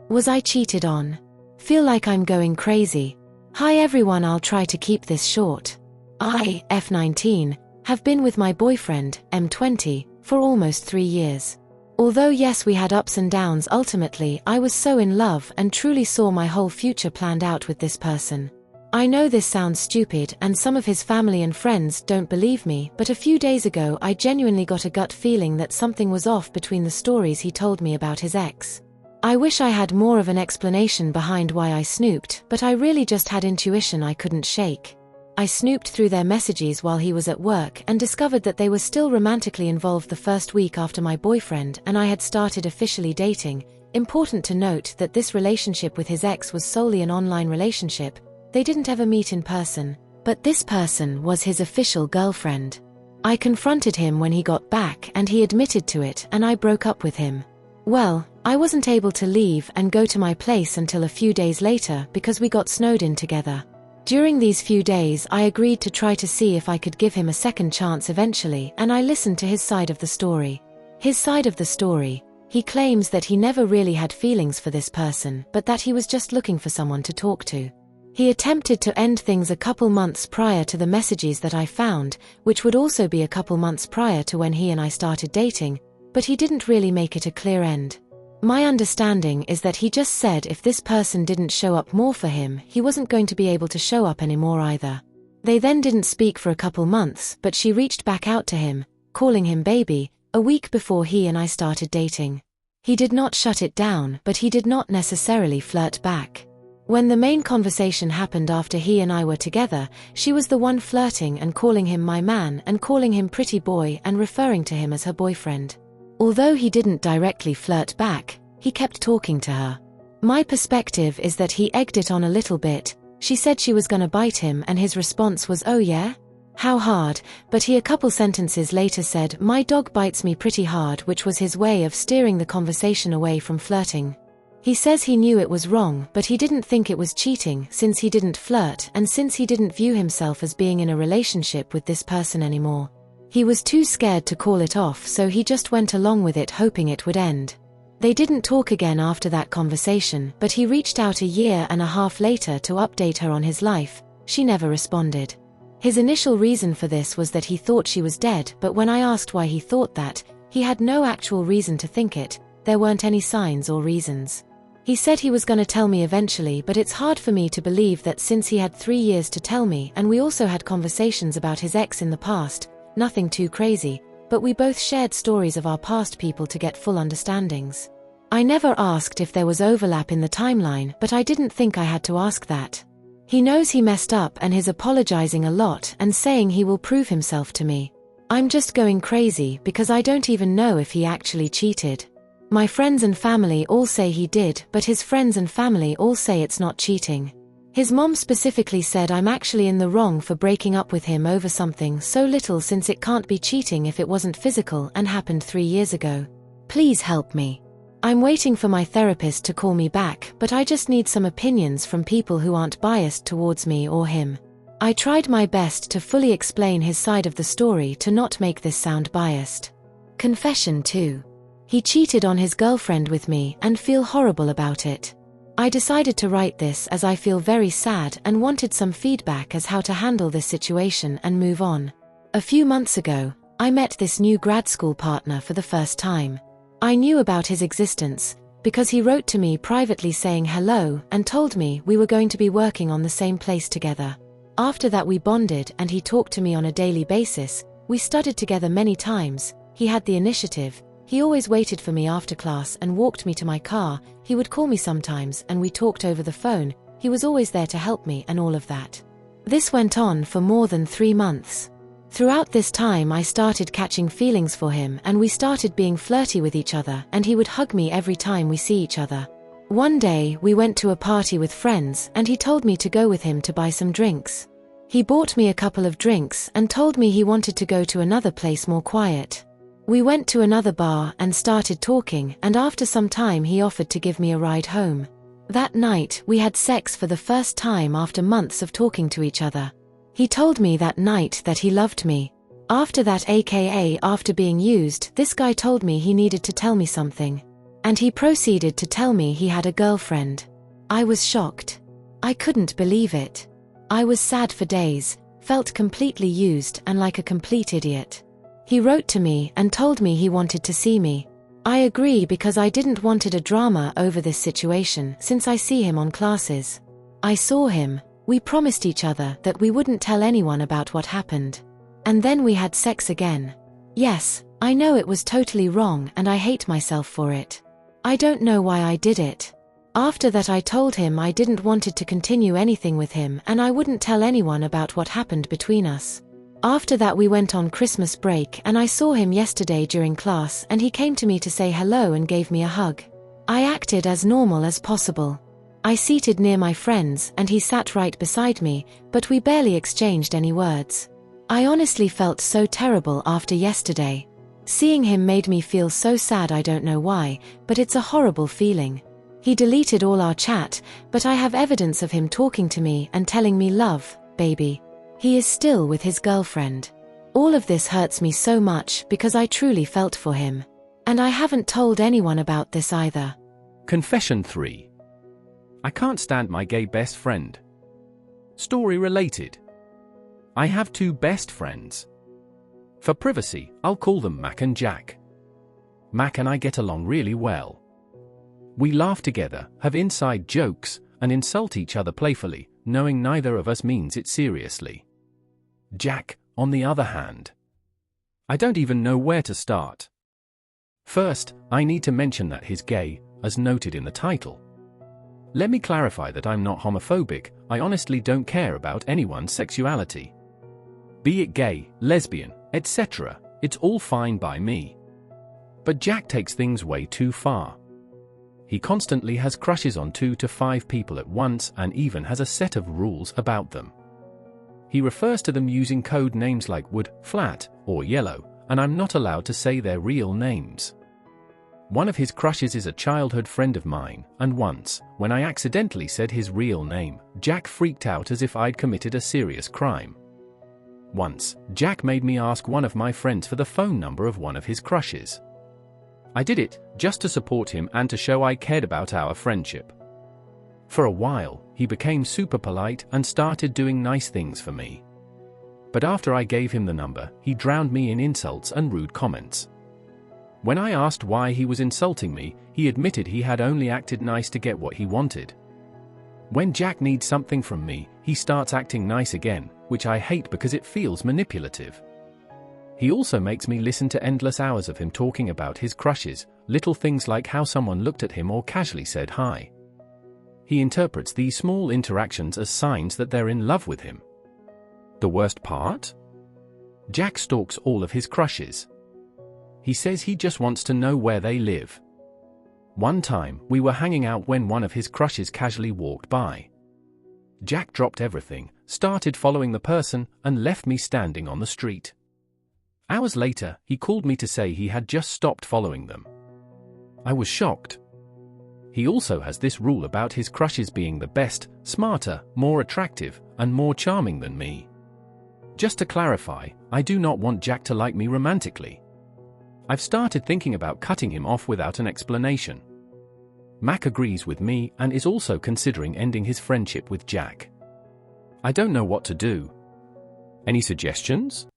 Was I cheated on? Feel like I'm going crazy. Hi everyone, I'll try to keep this short. I, F19, have been with my boyfriend, M20, for almost 3 years. Although yes, we had ups and downs, ultimately I was so in love and truly saw my whole future planned out with this person. I know this sounds stupid and some of his family and friends don't believe me, but a few days ago I genuinely got a gut feeling that something was off between the stories he told me about his ex. I wish I had more of an explanation behind why I snooped, but I really just had intuition I couldn't shake. I snooped through their messages while he was at work and discovered that they were still romantically involved the first week after my boyfriend and I had started officially dating. Important to note that this relationship with his ex was solely an online relationship. They didn't ever meet in person, but this person was his official girlfriend. I confronted him when he got back and he admitted to it and I broke up with him. Well, I wasn't able to leave and go to my place until a few days later because we got snowed in together. During these few days I agreed to try to see if I could give him a second chance eventually, and I listened to his side of the story. His side of the story: he claims that he never really had feelings for this person, but that he was just looking for someone to talk to. He attempted to end things a couple months prior to the messages that I found, which would also be a couple months prior to when he and I started dating, but he didn't really make it a clear end. My understanding is that he just said if this person didn't show up more for him, he wasn't going to be able to show up anymore either. They then didn't speak for a couple months, but she reached back out to him, calling him baby, a week before he and I started dating. He did not shut it down, but he did not necessarily flirt back. When the main conversation happened after he and I were together, she was the one flirting and calling him my man and calling him pretty boy and referring to him as her boyfriend. Although he didn't directly flirt back, he kept talking to her. My perspective is that he egged it on a little bit. She said she was gonna bite him and his response was, "Oh yeah? How hard?" But he a couple sentences later said, "My dog bites me pretty hard," which was his way of steering the conversation away from flirting. He says he knew it was wrong, but he didn't think it was cheating since he didn't flirt and since he didn't view himself as being in a relationship with this person anymore. He was too scared to call it off, so he just went along with it hoping it would end. They didn't talk again after that conversation, but he reached out a year and a half later to update her on his life. She never responded. His initial reason for this was that he thought she was dead, but when I asked why he thought that, he had no actual reason to think it. There weren't any signs or reasons. He said he was gonna tell me eventually, but it's hard for me to believe that since he had 3 years to tell me, and we also had conversations about his ex in the past. Nothing too crazy, but we both shared stories of our past people to get full understandings. I never asked if there was overlap in the timeline, but I didn't think I had to ask that. He knows he messed up and is apologizing a lot and saying he will prove himself to me. I'm just going crazy because I don't even know if he actually cheated. My friends and family all say he did, but his friends and family all say it's not cheating. His mom specifically said I'm actually in the wrong for breaking up with him over something so little since it can't be cheating if it wasn't physical and happened 3 years ago. Please help me. I'm waiting for my therapist to call me back, but I just need some opinions from people who aren't biased towards me or him. I tried my best to fully explain his side of the story to not make this sound biased. Confession 2. He cheated on his girlfriend with me and feel horrible about it. I decided to write this as I feel very sad and wanted some feedback as how to handle this situation and move on. A few months ago, I met this new grad school partner for the first time. I knew about his existence because he wrote to me privately saying hello and told me we were going to be working on the same place together. After that we bonded and he talked to me on a daily basis. We studied together many times. He had the initiative. He always waited for me after class and walked me to my car. He would call me sometimes and we talked over the phone. He was always there to help me and all of that. This went on for more than 3 months. Throughout this time I started catching feelings for him and we started being flirty with each other and he would hug me every time we see each other. One day we went to a party with friends and he told me to go with him to buy some drinks. He bought me a couple of drinks and told me he wanted to go to another place more quiet. We went to another bar and started talking, and after some time he offered to give me a ride home. That night, we had sex for the first time after months of talking to each other. He told me that night that he loved me. After that, aka after being used, this guy told me he needed to tell me something. And he proceeded to tell me he had a girlfriend. I was shocked. I couldn't believe it. I was sad for days, felt completely used and like a complete idiot. He wrote to me and told me he wanted to see me. I agree because I didn't wanted a drama over this situation since I see him on classes. I saw him, we promised each other that we wouldn't tell anyone about what happened. And then we had sex again. Yes, I know it was totally wrong and I hate myself for it. I don't know why I did it. After that I told him I didn't wanted to continue anything with him and I wouldn't tell anyone about what happened between us. After that we went on Christmas break and I saw him yesterday during class and he came to me to say hello and gave me a hug. I acted as normal as possible. I seated near my friends and he sat right beside me, but we barely exchanged any words. I honestly felt so terrible after yesterday. Seeing him made me feel so sad, I don't know why, but it's a horrible feeling. He deleted all our chat, but I have evidence of him talking to me and telling me love, baby. He is still with his girlfriend. All of this hurts me so much because I truly felt for him. And I haven't told anyone about this either. Confession 3. I can't stand my gay best friend. Story related. I have 2 best friends. For privacy, I'll call them Mac and Jack. Mac and I get along really well. We laugh together, have inside jokes, and insult each other playfully, knowing neither of us means it seriously. Jack, on the other hand. I don't even know where to start. First, I need to mention that he's gay, as noted in the title. Let me clarify that I'm not homophobic, I honestly don't care about anyone's sexuality. Be it gay, lesbian, etc., it's all fine by me. But Jack takes things way too far. He constantly has crushes on 2 to 5 people at once and even has a set of rules about them. He refers to them using code names like Wood, Flat, or Yellow, and I'm not allowed to say their real names. One of his crushes is a childhood friend of mine, and once, when I accidentally said his real name, Jack freaked out as if I'd committed a serious crime. Once, Jack made me ask one of my friends for the phone number of one of his crushes. I did it, just to support him and to show I cared about our friendship. For a while, he became super polite and started doing nice things for me. But after I gave him the number, he drowned me in insults and rude comments. When I asked why he was insulting me, he admitted he had only acted nice to get what he wanted. When Jack needs something from me, he starts acting nice again, which I hate because it feels manipulative. He also makes me listen to endless hours of him talking about his crushes, little things like how someone looked at him or casually said hi. He interprets these small interactions as signs that they're in love with him. The worst part? Jack stalks all of his crushes. He says he just wants to know where they live. One time, we were hanging out when one of his crushes casually walked by. Jack dropped everything, started following the person, and left me standing on the street. Hours later, he called me to say he had just stopped following them. I was shocked. He also has this rule about his crushes being the best, smarter, more attractive, and more charming than me. Just to clarify, I do not want Jack to like me romantically. I've started thinking about cutting him off without an explanation. Mac agrees with me and is also considering ending his friendship with Jack. I don't know what to do. Any suggestions?